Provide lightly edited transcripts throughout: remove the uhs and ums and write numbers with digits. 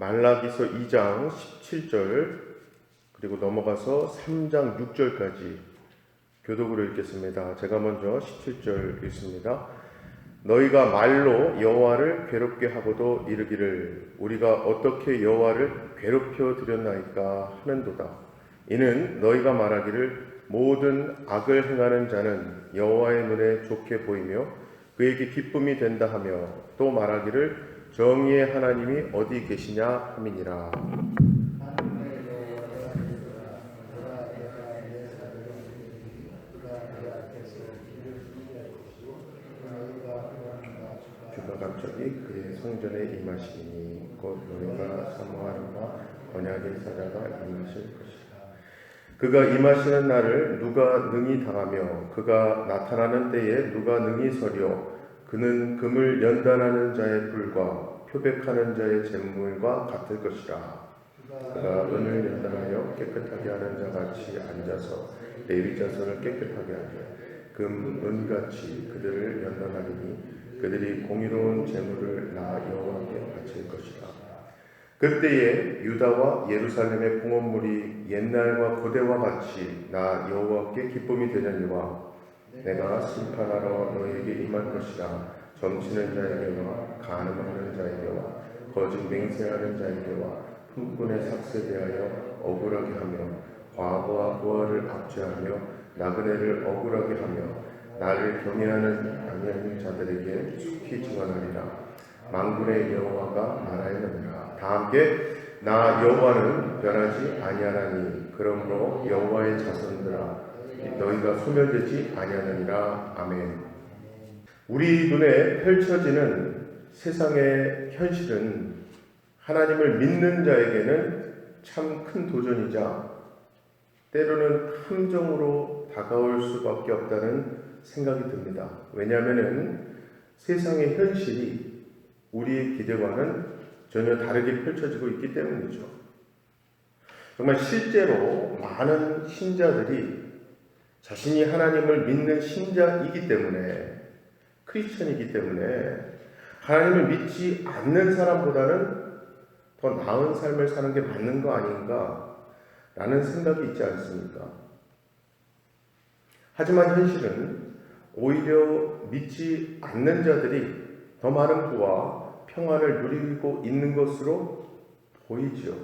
말라기서 2장 17절 그리고 넘어가서 3장 6절까지 교독으로 읽겠습니다. 제가 먼저 17절 읽습니다. 너희가 말로 여호와를 괴롭게 하고도 이르기를 우리가 어떻게 여호와를 괴롭혀 드렸나이까 하는도다. 이는 너희가 말하기를 모든 악을 행하는 자는 여호와의 눈에 좋게 보이며 그에게 기쁨이 된다 하며 또 말하기를 정의의 하나님이 어디 계시냐 함이니라. 주가 갑자기 그의 성전에 임하시니 곧 너희가 사모하는 바 언약의 사자가 임하실 것이라. 그가 임하시는 날을 누가 능히 당하며 그가 나타나는 때에 누가 능히 서려. 그는 금을 연단하는 자의 불과 표백하는 자의 잿물과 같을 것이라. 그가 은을 연단하여 깨끗하게 하는 자같이 앉아서 레위 자손을 깨끗하게 하며 금, 은같이 그들을 연단하리니 그들이 공의로운 제물을 나 여호와께 바칠 것이라. 그때에 유다와 예루살렘의 봉헌물이 옛날과 그대와 같이 나 여호와께 기쁨이 되려니와 내가 심판하러 너희에게 임할 것이라. 점치는 자에게와 간음하는 자에게와 거짓 맹세하는 자에게와 품꾼의 삭스에 대하여 억울하게 하며 과부와 부하를 압제하며 나그네를 억울하게 하며 나를 경외하는 아니하는 자들에게 속히 증언하리라. 만군의 여호와가 말하였느니라. 다 함께 나 여호와는 변하지 아니하나니 그러므로 여호와의 자손들아 너희가 소멸되지 아니하느니라. 아멘. 우리 눈에 펼쳐지는 세상의 현실은 하나님을 믿는 자에게는 참 큰 도전이자 때로는 함정으로 다가올 수밖에 없다는 생각이 듭니다. 왜냐하면 세상의 현실이 우리의 기대와는 전혀 다르게 펼쳐지고 있기 때문이죠. 정말 실제로 많은 신자들이 자신이 하나님을 믿는 신자이기 때문에 크리스천이기 때문에 하나님을 믿지 않는 사람보다는 더 나은 삶을 사는 게 맞는 거 아닌가 라는 생각이 있지 않습니까? 하지만 현실은 오히려 믿지 않는 자들이 더 많은 부와 평안을 누리고 있는 것으로 보이지요.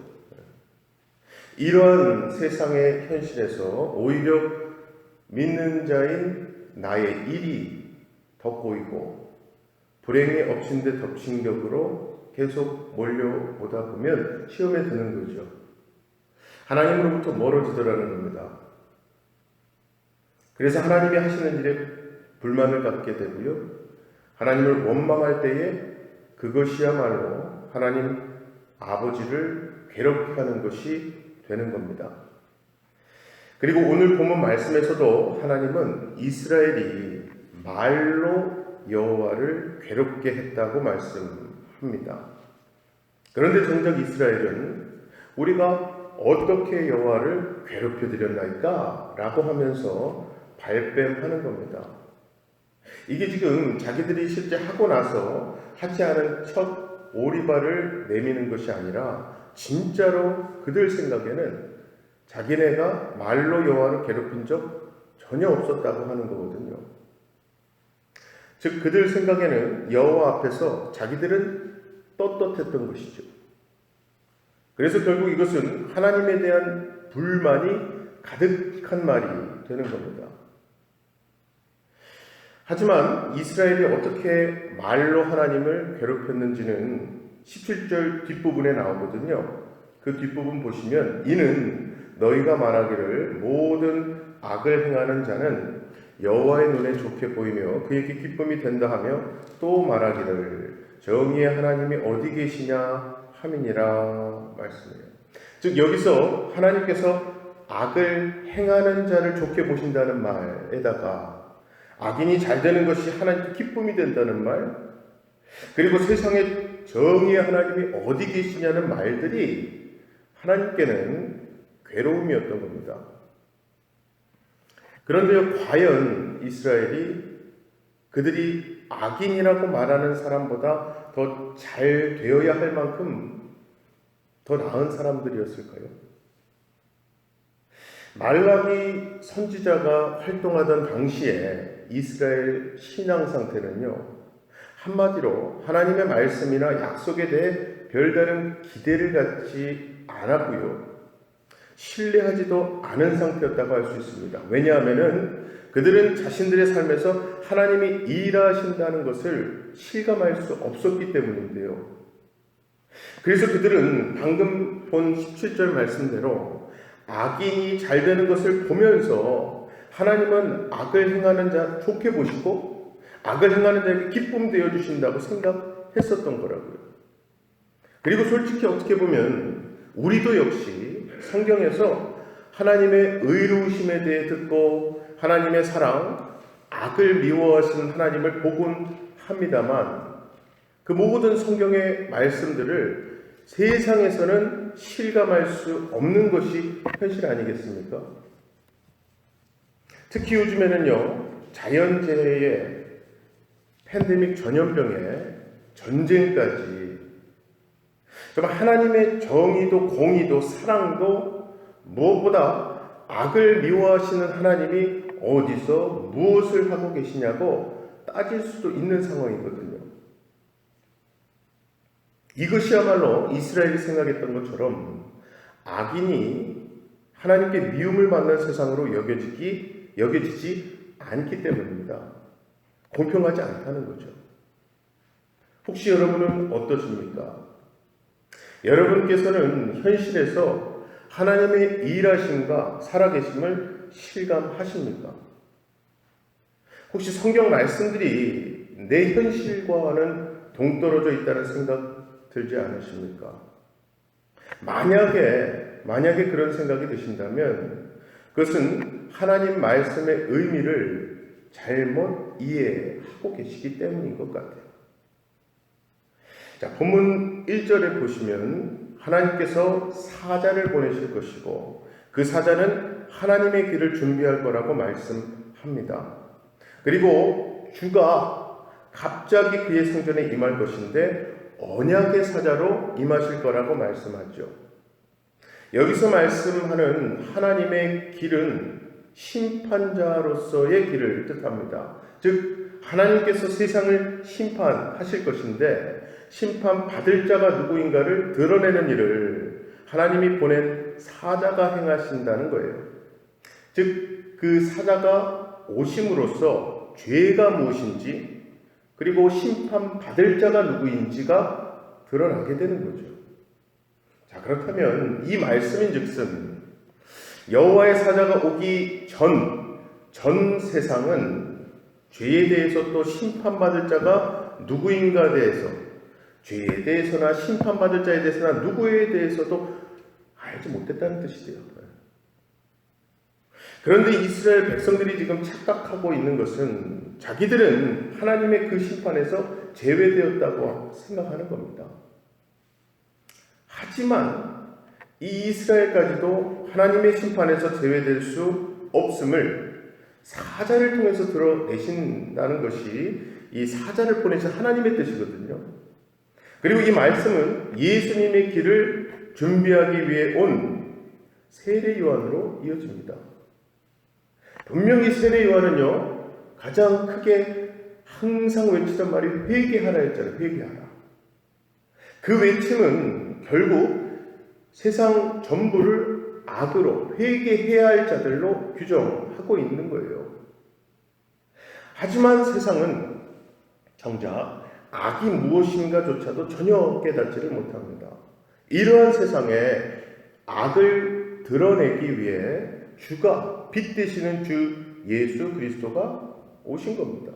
이러한 세상의 현실에서 오히려 믿는 자인 나의 일이 더 보이고 불행에 엎친 데 덮친 격으로 계속 몰려오다 보면 시험에 드는 거죠. 하나님으로부터 멀어지더라는 겁니다. 그래서 하나님이 하시는 일에 불만을 갖게 되고요. 하나님을 원망할 때에 그것이야말로 하나님 아버지를 괴롭게 하는 것이 되는 겁니다. 그리고 오늘 본문 말씀에서도 하나님은 이스라엘이 말로 여호와를 괴롭게 했다고 말씀합니다. 그런데 정작 이스라엘은 우리가 어떻게 여호와를 괴롭혀 드렸나이까? 라고 하면서 발뺌하는 겁니다. 이게 지금 자기들이 실제 하고 나서 하지 않은 첫 오리발을 내미는 것이 아니라 진짜로 그들 생각에는 자기네가 말로 여호와를 괴롭힌 적 전혀 없었다고 하는 거거든요. 즉 그들 생각에는 여호와 앞에서 자기들은 떳떳했던 것이죠. 그래서 결국 이것은 하나님에 대한 불만이 가득한 말이 되는 겁니다. 하지만 이스라엘이 어떻게 말로 하나님을 괴롭혔는지는 17절 뒷부분에 나오거든요. 그 뒷부분 보시면 이는 너희가 말하기를 모든 악을 행하는 자는 여호와의 눈에 좋게 보이며 그에게 기쁨이 된다 하며 또 말하기를 정의의 하나님이 어디 계시냐 함이니라 말씀해요. 즉 여기서 하나님께서 악을 행하는 자를 좋게 보신다는 말에다가 악인이 잘 되는 것이 하나님께 기쁨이 된다는 말, 그리고 세상에 정의의 하나님이 어디 계시냐는 말들이 하나님께는 괴로움이었던 겁니다. 그런데 과연 이스라엘이 그들이 악인이라고 말하는 사람보다 더 잘 되어야 할 만큼 더 나은 사람들이었을까요? 말라기 선지자가 활동하던 당시에 이스라엘 신앙 상태는요, 한마디로 하나님의 말씀이나 약속에 대해 별다른 기대를 갖지 않았고요, 신뢰하지도 않은 상태였다고 할 수 있습니다. 왜냐하면 그들은 자신들의 삶에서 하나님이 일하신다는 것을 실감할 수 없었기 때문인데요. 그래서 그들은 방금 본 17절 말씀대로 악인이 잘 되는 것을 보면서 하나님은 악을 행하는 자 좋게 보시고 악을 행하는 자에게 기쁨 되어 주신다고 생각했었던 거라고요. 그리고 솔직히 어떻게 보면 우리도 역시 성경에서 하나님의 의로우심에 대해 듣고 하나님의 사랑, 악을 미워하시는 하나님을 보곤 합니다만 그 모든 성경의 말씀들을 세상에서는 실감할 수 없는 것이 현실 아니겠습니까? 특히 요즘에는요, 자연재해에 팬데믹 전염병에 전쟁까지 정말 하나님의 정의도 공의도 사랑도 무엇보다 악을 미워하시는 하나님이 어디서 무엇을 하고 계시냐고 따질 수도 있는 상황이거든요. 이것이야말로 이스라엘이 생각했던 것처럼 악인이 하나님께 미움을 받는 세상으로 여겨지지 않기 때문입니다. 공평하지 않다는 거죠. 혹시 여러분은 어떠십니까? 여러분께서는 현실에서 하나님의 일하심과 살아계심을 실감하십니까? 혹시 성경 말씀들이 내 현실과는 동떨어져 있다는 생각 들지 않으십니까? 만약에 그런 생각이 드신다면 그것은 하나님 말씀의 의미를 잘못 이해하고 계시기 때문인 것 같아요. 자, 본문 1절에 보시면 하나님께서 사자를 보내실 것이고 그 사자는 하나님의 길을 준비할 거라고 말씀합니다. 그리고 주가 갑자기 그의 성전에 임할 것인데 언약의 사자로 임하실 거라고 말씀하죠. 여기서 말씀하는 하나님의 길은 심판자로서의 길을 뜻합니다. 즉 하나님께서 세상을 심판하실 것인데 심판받을 자가 누구인가를 드러내는 일을 하나님이 보낸 사자가 행하신다는 거예요. 즉 그 사자가 오심으로써 죄가 무엇인지 그리고 심판받을 자가 누구인지가 드러나게 되는 거죠. 자, 그렇다면 이 말씀인즉슨 여호와의 사자가 오기 전 세상은 죄에 대해서 또 심판받을 자가 누구인가에 대해서 죄에 대해서나 심판받을 자에 대해서나 누구에 대해서도 알지 못했다는 뜻이 돼요. 그런데 이스라엘 백성들이 지금 착각하고 있는 것은 자기들은 하나님의 그 심판에서 제외되었다고 생각하는 겁니다. 하지만 이 이스라엘까지도 하나님의 심판에서 제외될 수 없음을 사자를 통해서 드러내신다는 것이 이 사자를 보내신 하나님의 뜻이거든요. 그리고 이 말씀은 예수님의 길을 준비하기 위해 온 세례 요한으로 이어집니다. 분명히 세례 요한은요, 가장 크게 항상 외치던 말이 회개하라였잖아요. 회개하라. 그 외침은 결국 세상 전부를 악으로 회개해야 할 자들로 규정하고 있는 거예요. 하지만 세상은 정작 악이 무엇인가조차도 전혀 깨닫지를 못합니다. 이러한 세상에 악을 드러내기 위해 주가 빛 되시는 주 예수 그리스도가 오신 겁니다.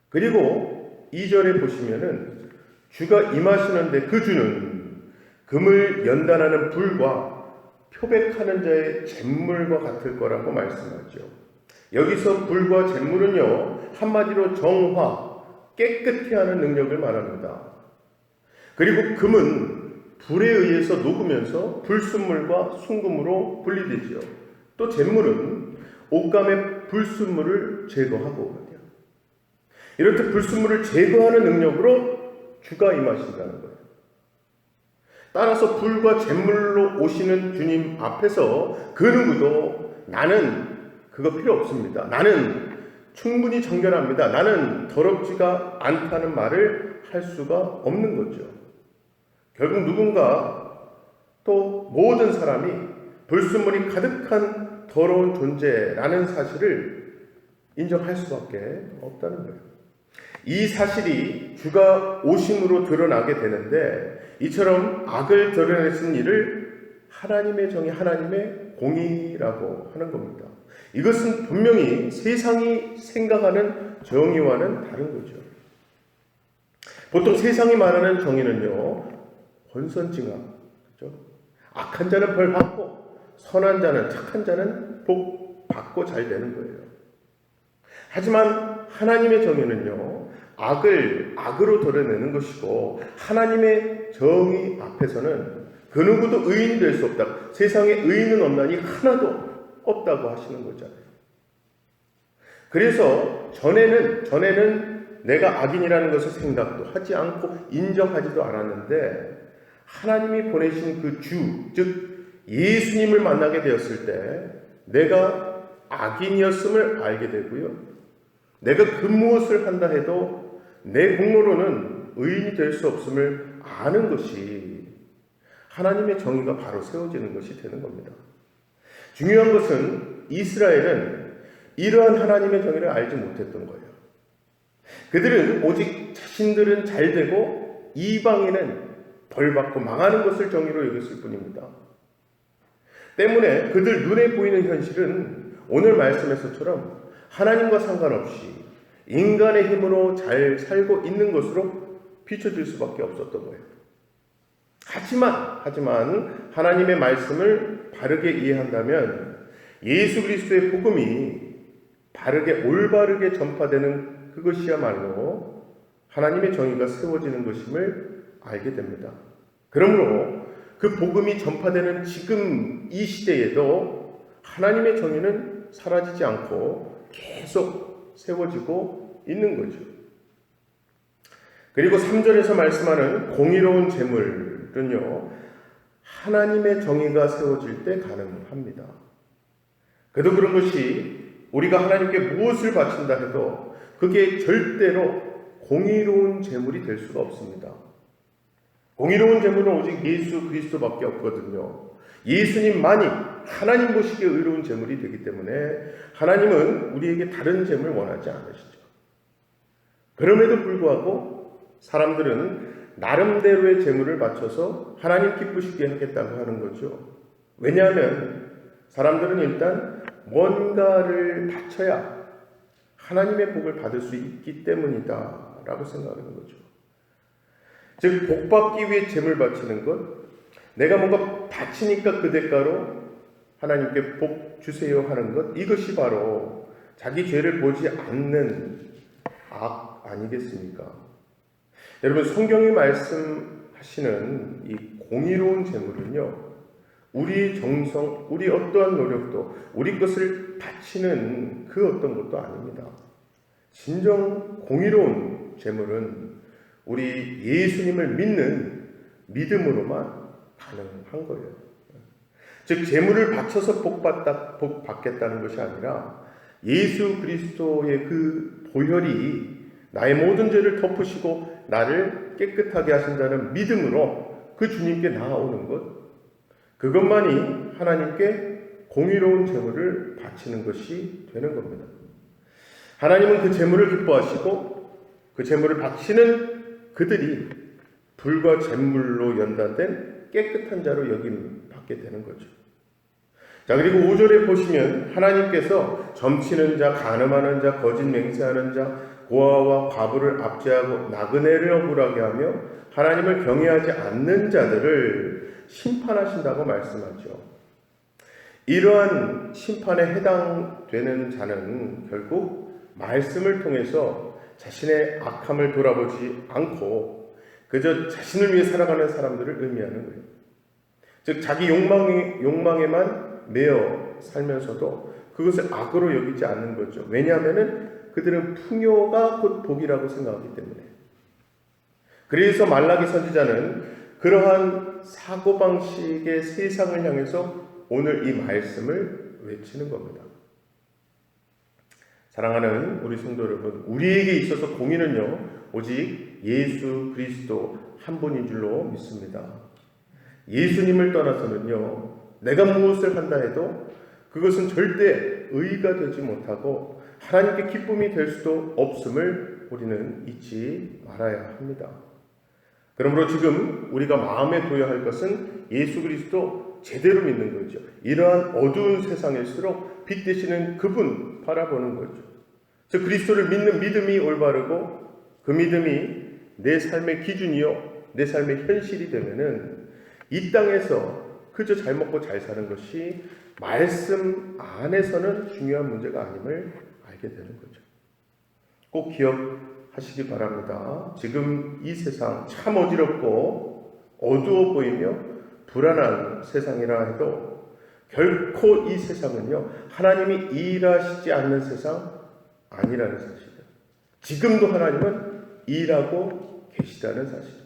그리고 2절에 보시면은 주가 임하시는데 그 주는 금을 연단하는 불과 표백하는 자의 잿물과 같을 거라고 말씀하죠. 여기서 불과 잿물은요, 한마디로 정화, 깨끗히 하는 능력을 말합니다. 그리고 금은 불에 의해서 녹으면서 불순물과 순금으로 분리되지요. 또 잿물은 옷감의 불순물을 제거하고 이렇게 불순물을 제거하는 능력으로 주가 임하신다는 거예요. 따라서 불과 잿물로 오시는 주님 앞에서 그 누구도 나는 그거 필요 없습니다. 나는 충분히 정결합니다. 나는 더럽지가 않다는 말을 할 수가 없는 거죠. 결국 누군가 또 모든 사람이 불순물이 가득한 더러운 존재라는 사실을 인정할 수밖에 없다는 거예요. 이 사실이 주가 오심으로 드러나게 되는데 이처럼 악을 드러내신 일을 하나님의 정의, 하나님의 공의라고 하는 겁니다. 이것은 분명히 세상이 생각하는 정의와는 다른 거죠. 보통 세상이 말하는 정의는요, 권선징악, 그렇죠? 악한 자는 벌 받고 선한 자는, 착한 자는 복 받고 잘 되는 거예요. 하지만 하나님의 정의는요, 악을 악으로 드러내는 것이고 하나님의 정의 앞에서는 그 누구도 의인이 될 수 없다. 세상에 의인은 없나니 하나도 없다고 하시는 거잖아요. 그래서 전에는 내가 악인이라는 것을 생각도 하지 않고 인정하지도 않았는데 하나님이 보내신 그 주, 즉 예수님을 만나게 되었을 때 내가 악인이었음을 알게 되고요. 내가 그 무엇을 한다 해도 내 공로로는 의인이 될 수 없음을 아는 것이 하나님의 정의가 바로 세워지는 것이 되는 겁니다. 중요한 것은 이스라엘은 이러한 하나님의 정의를 알지 못했던 거예요. 그들은 오직 자신들은 잘 되고 이방인은 벌받고 망하는 것을 정의로 여겼을 뿐입니다. 때문에 그들 눈에 보이는 현실은 오늘 말씀에서처럼 하나님과 상관없이 인간의 힘으로 잘 살고 있는 것으로 비춰질 수밖에 없었던 거예요. 하지만 하나님의 말씀을 바르게 이해한다면 예수 그리스도의 복음이 바르게 올바르게 전파되는 그것이야말로 하나님의 정의가 세워지는 것임을 알게 됩니다. 그러므로 그 복음이 전파되는 지금 이 시대에도 하나님의 정의는 사라지지 않고 계속 세워지고 있는 거죠. 그리고 3절에서 말씀하는 공의로운 재물은요, 하나님의 정의가 세워질 때 가능합니다. 그래도 그런 것이 우리가 하나님께 무엇을 바친다 해도 그게 절대로 공의로운 재물이 될 수가 없습니다. 공의로운 재물은 오직 예수 그리스도밖에 없거든요. 예수님만이 하나님 보시기에 의로운 재물이 되기 때문에 하나님은 우리에게 다른 재물 원하지 않으시죠. 그럼에도 불구하고 사람들은 나름대로의 재물을 바쳐서 하나님 기쁘시게 하겠다고 하는 거죠. 왜냐하면 사람들은 일단 뭔가를 바쳐야 하나님의 복을 받을 수 있기 때문이다 라고 생각하는 거죠. 즉 복받기 위해 재물 바치는 것, 내가 뭔가 바치니까 그 대가로 하나님께 복 주세요 하는 것, 이것이 바로 자기 죄를 보지 않는 악 아니겠습니까? 여러분, 성경이 말씀하시는 이 공의로운 재물은요, 우리 정성, 우리 어떠한 노력도, 우리 것을 바치는 그 어떤 것도 아닙니다. 진정 공의로운 재물은 우리 예수님을 믿는 믿음으로만 가능한 거예요. 즉 재물을 바쳐서 복 받겠다는 것이 아니라 예수 그리스도의 그 보혈이 나의 모든 죄를 덮으시고 나를 깨끗하게 하신다는 믿음으로 그 주님께 나아오는 것, 그것만이 하나님께 공의로운 재물을 바치는 것이 되는 겁니다. 하나님은 그 재물을 기뻐하시고 그 재물을 바치는 그들이 불과 잿물로 연단된 깨끗한 자로 여김 받게 되는 거죠. 자, 그리고 5절에 보시면 하나님께서 점치는 자, 간음하는 자, 거짓 맹세하는 자, 고아와 과부를 압제하고 나그네를 억울하게 하며 하나님을 경외하지 않는 자들을 심판하신다고 말씀하죠. 이러한 심판에 해당되는 자는 결국 말씀을 통해서 자신의 악함을 돌아보지 않고 그저 자신을 위해 살아가는 사람들을 의미하는 거예요. 즉 자기 욕망에만 매여 살면서도 그것을 악으로 여기지 않는 거죠. 왜냐하면 그들은 풍요가 곧 복이라고 생각하기 때문에. 그래서 말라기 선지자는 그러한 사고방식의 세상을 향해서 오늘 이 말씀을 외치는 겁니다. 사랑하는 우리 성도 여러분, 우리에게 있어서 공의는요 오직 예수 그리스도 한 분인 줄로 믿습니다. 예수님을 떠나서는요 내가 무엇을 한다 해도 그것은 절대 의가 되지 못하고 하나님께 기쁨이 될 수도 없음을 우리는 잊지 말아야 합니다. 그러므로 지금 우리가 마음에 둬야 할 것은 예수 그리스도 제대로 믿는 거죠. 이러한 어두운 세상일수록 빛 되시는 그분 바라보는 거죠. 즉 그리스도를 믿는 믿음이 올바르고 그 믿음이 내 삶의 기준이요 내 삶의 현실이 되면은 이 땅에서 그저 잘 먹고 잘 사는 것이 말씀 안에서는 중요한 문제가 아님을 알게 되는 거죠. 꼭 기억하시기 바랍니다. 지금 이 세상 참 어지럽고 어두워 보이며 불안한 세상이라 해도 결코 이 세상은요 하나님이 일하시지 않는 세상 아니라는 사실이에요. 지금도 하나님은 일하고 계시다는 사실이에요.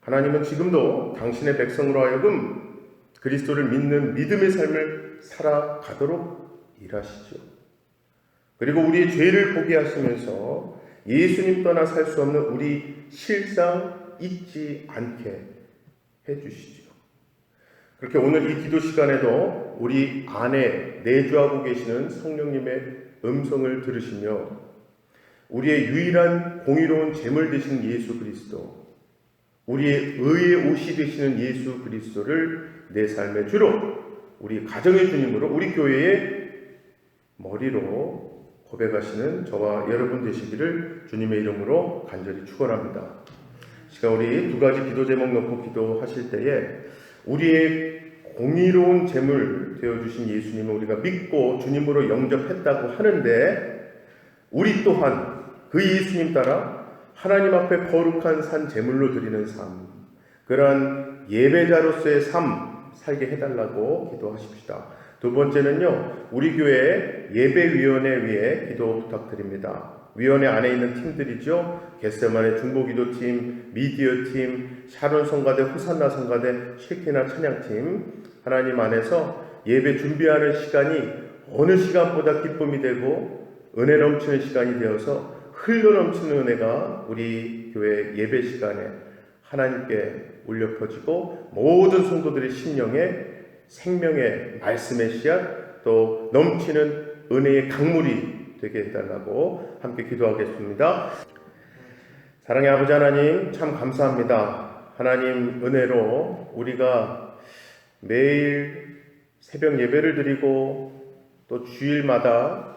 하나님은 지금도 당신의 백성으로 하여금 그리스도를 믿는 믿음의 삶을 살아가도록 일하시죠. 그리고 우리의 죄를 보게 하시면서 예수님 떠나 살 수 없는 우리 실상 잊지 않게 해주시죠. 그렇게 오늘 이 기도 시간에도 우리 안에 내주하고 계시는 성령님의 음성을 들으시며 우리의 유일한 공의로운 제물 되신 예수 그리스도, 우리의 의의 옷이 되시는 예수 그리스도를 내 삶의 주로, 우리 가정의 주님으로, 우리 교회의 머리로 고백하시는 저와 여러분 되시기를 주님의 이름으로 간절히 축원합니다. 시간 우리 두 가지 기도 제목 놓고 기도하실 때에 우리의 공의로운 제물 되어주신 예수님을 우리가 믿고 주님으로 영접했다고 하는데 우리 또한 그 예수님 따라 하나님 앞에 거룩한 산 제물로 드리는 삶, 그러한 예배자로서의 삶 살게 해달라고 기도하십시다. 두 번째는요, 우리 교회 예배위원회 위에 기도 부탁드립니다. 위원회 안에 있는 팀들이죠. 겟세마네 중보기도팀, 미디어팀, 샤론 성가대, 호산나 성가대, 쉐키나 찬양팀, 하나님 안에서 예배 준비하는 시간이 어느 시간보다 기쁨이 되고 은혜 넘치는 시간이 되어서 흘러 넘치는 은혜가 우리 교회 예배 시간에 하나님께 울려 퍼지고 모든 성도들의 심령에 생명의 말씀의 씨앗 또 넘치는 은혜의 강물이 되게 해달라고 함께 기도하겠습니다. 사랑의 아버지 하나님 참 감사합니다. 하나님 은혜로 우리가 매일 새벽 예배를 드리고 또 주일마다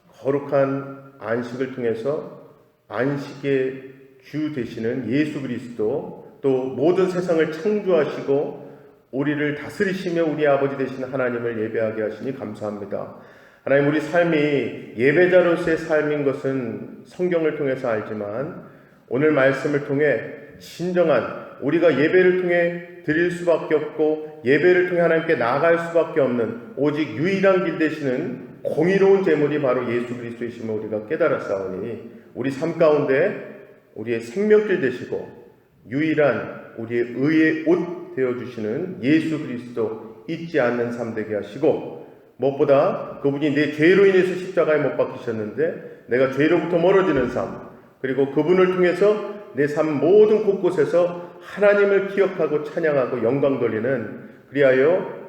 거룩한 안식을 통해서 안식의 주 되시는 예수 그리스도 또 모든 세상을 창조하시고 우리를 다스리시며 우리 아버지 되시는 하나님을 예배하게 하시니 감사합니다. 하나님 우리 삶이 예배자로서의 삶인 것은 성경을 통해서 알지만 오늘 말씀을 통해 진정한 우리가 예배를 통해 드릴 수밖에 없고 예배를 통해 하나님께 나아갈 수밖에 없는 오직 유일한 길 되시는 공의로운 제물이 바로 예수 그리스도이심을 우리가 깨달았사오니 우리 삶 가운데 우리의 생명길 되시고 유일한 우리의 의의 옷 되어주시는 예수 그리스도 잊지 않는 삶 되게 하시고 무엇보다 그분이 내 죄로 인해서 십자가에 못 박히셨는데 내가 죄로부터 멀어지는 삶 그리고 그분을 통해서 내 삶 모든 곳곳에서 하나님을 기억하고 찬양하고 영광 돌리는 그리하여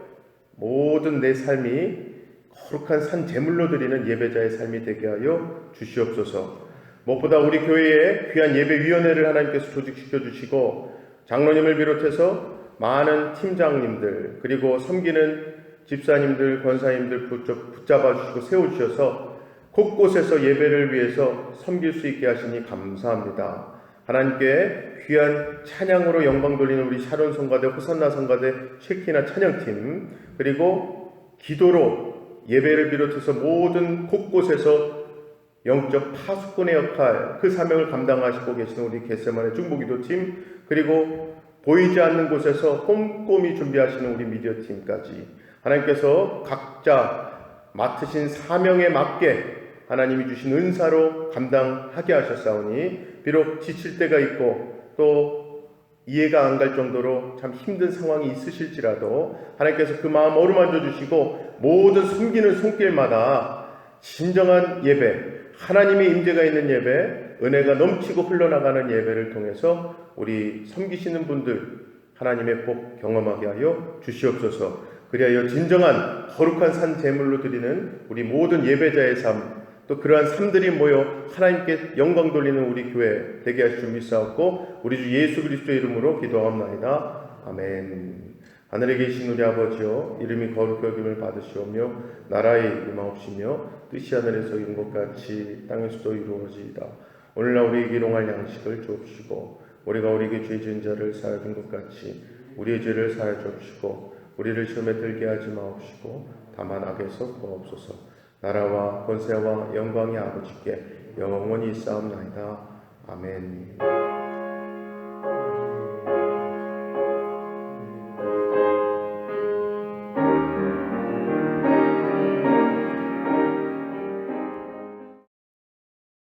모든 내 삶이 거룩한 산 제물로 드리는 예배자의 삶이 되게 하여 주시옵소서. 무엇보다 우리 교회에 귀한 예배위원회를 하나님께서 조직시켜 주시고 장로님을 비롯해서 많은 팀장님들 그리고 섬기는 집사님들 권사님들 붙잡아 주시고 세워주셔서 곳곳에서 예배를 위해서 섬길 수 있게 하시니 감사합니다. 하나님께 귀한 찬양으로 영광 돌리는 우리 샤론 성가대, 호산나 성가대, 쉐키나 찬양팀 그리고 기도로 예배를 비롯해서 모든 곳곳에서 영적 파수꾼의 역할 그 사명을 감당하시고 계시는 우리 겟세마네 중보기도팀 그리고 보이지 않는 곳에서 꼼꼼히 준비하시는 우리 미디어팀까지 하나님께서 각자 맡으신 사명에 맞게 하나님이 주신 은사로 감당하게 하셨사오니 비록 지칠 때가 있고 또 이해가 안 갈 정도로 참 힘든 상황이 있으실지라도 하나님께서 그 마음 어루만져 주시고 모든 섬기는 손길마다 진정한 예배, 하나님의 임재가 있는 예배, 은혜가 넘치고 흘러나가는 예배를 통해서 우리 섬기시는 분들 하나님의 복 경험하게 하여 주시옵소서. 그리하여 진정한 거룩한 산 제물로 드리는 우리 모든 예배자의 삶, 또 그러한 삶들이 모여 하나님께 영광 돌리는 우리 교회 되게 하실 줄 믿사옵고 우리 주 예수 그리스도의 이름으로 기도하옵나이다. 아멘. 하늘에 계신 우리 아버지여, 이름이 거룩히 여김을 받으시오며 나라의 임하옵시며 뜻이 하늘에서 이룬 것 같이 땅에서도 이루어지이다. 오늘날 우리에게 일용할 양식을 주옵시고 우리가 우리에게 죄 지은 자를 사하여 준 것 같이 우리의 죄를 사하여 주옵시고 우리를 시험에 들게 하지 마옵시고 다만 악에서 구하옵소서. 나라와 권세와 영광이 아버지께 영원히 있사옵나이다. 아멘.